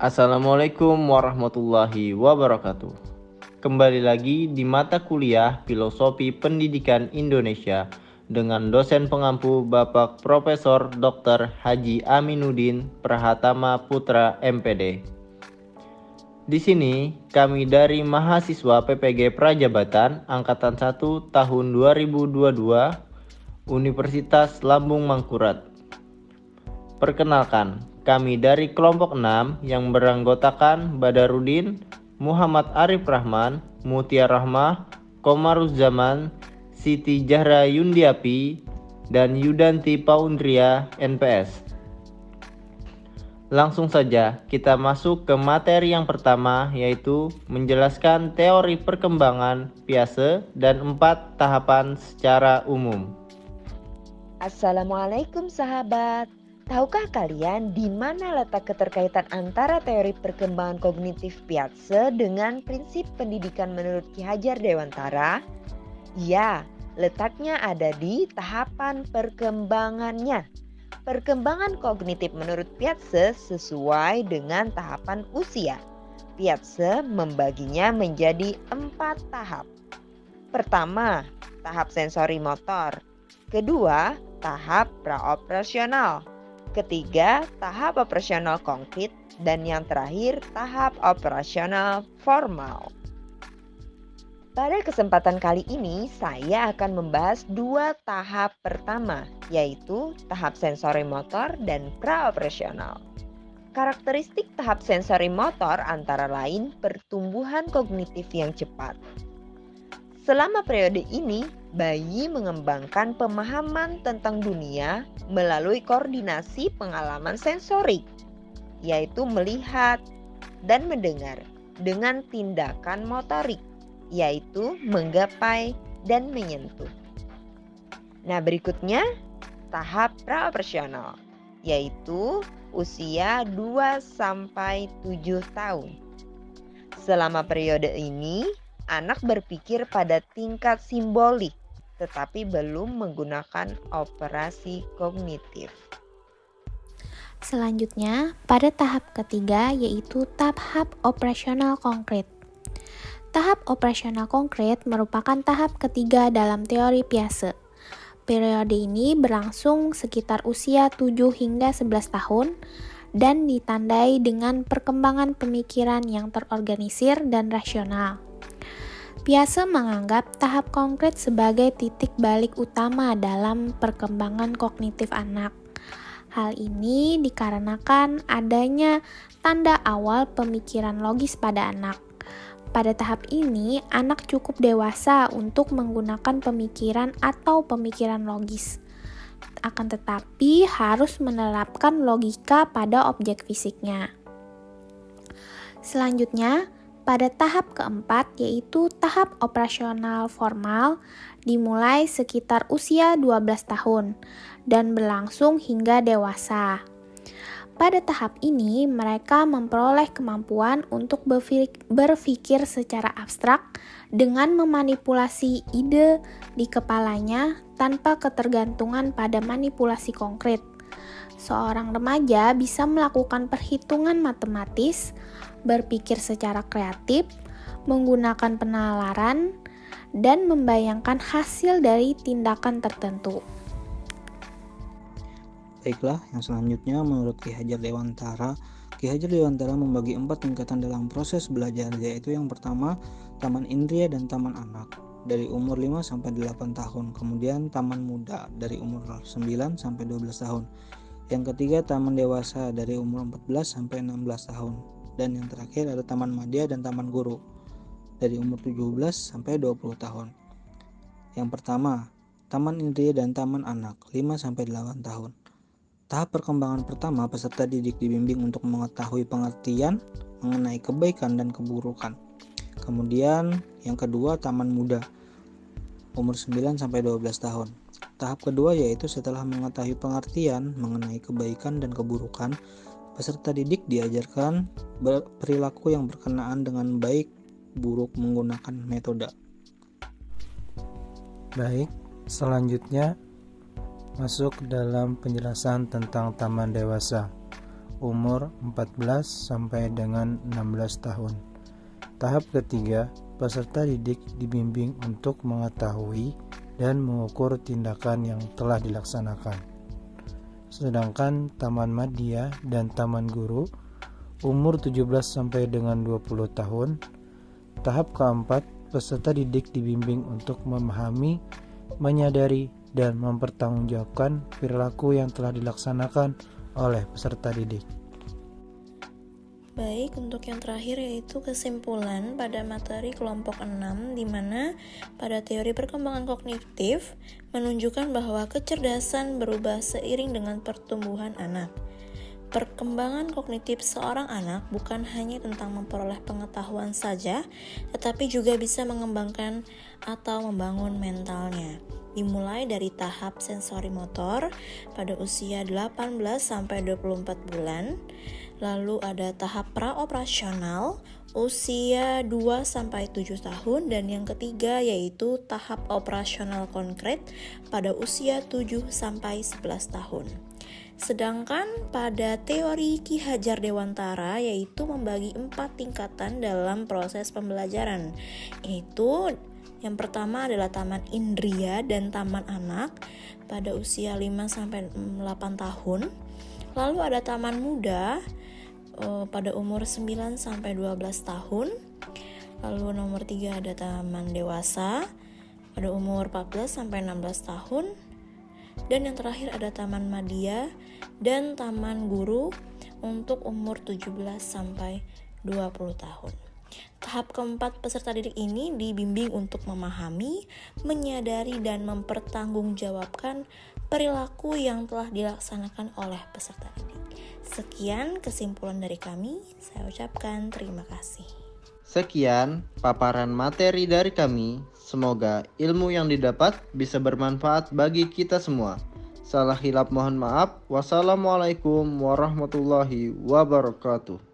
Assalamualaikum warahmatullahi wabarakatuh. Kembali lagi di mata kuliah Filosofi Pendidikan Indonesia dengan dosen pengampu Bapak Profesor Dr. Haji Aminuddin Prahatama Putra MPD. Di sini kami dari mahasiswa PPG Prajabatan Angkatan 1 tahun 2022 Universitas Lambung Mangkurat. Perkenalkan, kami dari kelompok 6 yang beranggotakan Badarudin, Muhammad Arif Rahman, Mutia Rahmah, Komaruzzaman, Siti Zahra Yundiapi, dan Yudanti Paundria NPS. Langsung saja kita masuk ke materi yang pertama, yaitu menjelaskan teori perkembangan Piaget dan 4 tahapan secara umum. Assalamualaikum sahabat. Tahukah kalian di mana letak keterkaitan antara teori perkembangan kognitif Piaget dengan prinsip pendidikan menurut Ki Hajar Dewantara? Ya, letaknya ada di tahapan perkembangannya. Perkembangan kognitif menurut Piaget sesuai dengan tahapan usia. Piaget membaginya menjadi 4 tahap. Pertama, tahap sensori motor. Kedua, tahap praoperasional. Ketiga, tahap operasional konkret. Dan yang terakhir, tahap operasional formal. Pada kesempatan kali ini, saya akan membahas 2 tahap pertama, yaitu tahap sensori motor dan praoperasional. Karakteristik tahap sensori motor antara lain pertumbuhan kognitif yang cepat. Selama periode ini, bayi mengembangkan pemahaman tentang dunia melalui koordinasi pengalaman sensorik, yaitu melihat dan mendengar, dengan tindakan motorik, yaitu menggapai dan menyentuh. Nah, berikutnya tahap praoperasional, yaitu usia 2-7 tahun. Selama periode ini, anak berpikir pada tingkat simbolik, tetapi belum menggunakan operasi kognitif. Selanjutnya, pada tahap ketiga yaitu tahap operasional konkret. Tahap operasional konkret merupakan tahap ketiga dalam teori Piaget. Periode ini berlangsung sekitar usia 7 hingga 11 tahun dan ditandai dengan perkembangan pemikiran yang terorganisir dan rasional. Piaget menganggap tahap konkret sebagai titik balik utama dalam perkembangan kognitif anak. Hal ini dikarenakan adanya tanda awal pemikiran logis pada anak. Pada tahap ini, anak cukup dewasa untuk menggunakan pemikiran atau pemikiran logis. Akan tetapi harus menerapkan logika pada objek fisiknya. Selanjutnya, pada tahap keempat yaitu tahap operasional formal dimulai sekitar usia 12 tahun dan berlangsung hingga dewasa. Pada tahap ini mereka memperoleh kemampuan untuk berpikir secara abstrak dengan memanipulasi ide di kepalanya tanpa ketergantungan pada manipulasi konkret. Seorang remaja bisa melakukan perhitungan matematis, berpikir secara kreatif, menggunakan penalaran, dan membayangkan hasil dari tindakan tertentu. Baiklah, yang selanjutnya menurut Ki Hajar Dewantara, Ki Hajar Dewantara membagi 4 tingkatan dalam proses belajar, yaitu yang pertama, taman indria dan taman anak dari umur 5-8 tahun, kemudian taman muda dari umur 9-12 tahun. Yang ketiga, taman dewasa dari umur 14-16 tahun. Dan yang terakhir ada taman madya dan taman guru dari umur 17-20 tahun. Yang pertama, taman indria dan taman anak 5-8 tahun. Tahap perkembangan pertama, peserta didik dibimbing untuk mengetahui pengertian mengenai kebaikan dan keburukan. Kemudian yang kedua, taman muda umur 9-12 tahun. Tahap kedua yaitu setelah mengetahui pengertian mengenai kebaikan dan keburukan, peserta didik diajarkan perilaku yang berkenaan dengan baik buruk menggunakan metode. Baik, selanjutnya masuk dalam penjelasan tentang taman dewasa umur 14 sampai dengan 16 tahun. Tahap ketiga, peserta didik dibimbing untuk mengetahui dan mengukur tindakan yang telah dilaksanakan. Sedangkan taman madya dan taman guru umur 17 sampai dengan 20 tahun. Tahap keempat, peserta didik dibimbing untuk memahami, menyadari, dan mempertanggungjawabkan perilaku yang telah dilaksanakan oleh peserta didik. Baik, untuk yang terakhir yaitu kesimpulan pada materi kelompok 6, di mana pada teori perkembangan kognitif menunjukkan bahwa kecerdasan berubah seiring dengan pertumbuhan anak. Perkembangan kognitif seorang anak bukan hanya tentang memperoleh pengetahuan saja, tetapi juga bisa mengembangkan atau membangun mentalnya. Dimulai dari tahap sensori motor pada usia 18 sampai 24 bulan. Lalu ada tahap praoperasional usia 2 sampai 7 tahun, dan yang ketiga yaitu tahap operasional konkret pada usia 7 sampai 11 tahun. Sedangkan pada teori Ki Hajar Dewantara yaitu membagi 4 tingkatan dalam proses pembelajaran, yaitu yang pertama adalah taman indria dan taman anak pada usia 5 sampai 8 tahun. Lalu ada taman muda pada umur 9 sampai 12 tahun. Lalu nomor 3 ada taman dewasa pada umur 14 sampai 16 tahun. Dan yang terakhir ada taman madya dan taman guru untuk umur 17 sampai 20 tahun. Tahap keempat, peserta didik ini dibimbing untuk memahami, menyadari, dan mempertanggungjawabkan perilaku yang telah dilaksanakan oleh peserta didik. Sekian kesimpulan dari kami, saya ucapkan terima kasih. Sekian paparan materi dari kami. Semoga ilmu yang didapat bisa bermanfaat bagi kita semua. Salah hilap mohon maaf. Wassalamualaikum warahmatullahi wabarakatuh.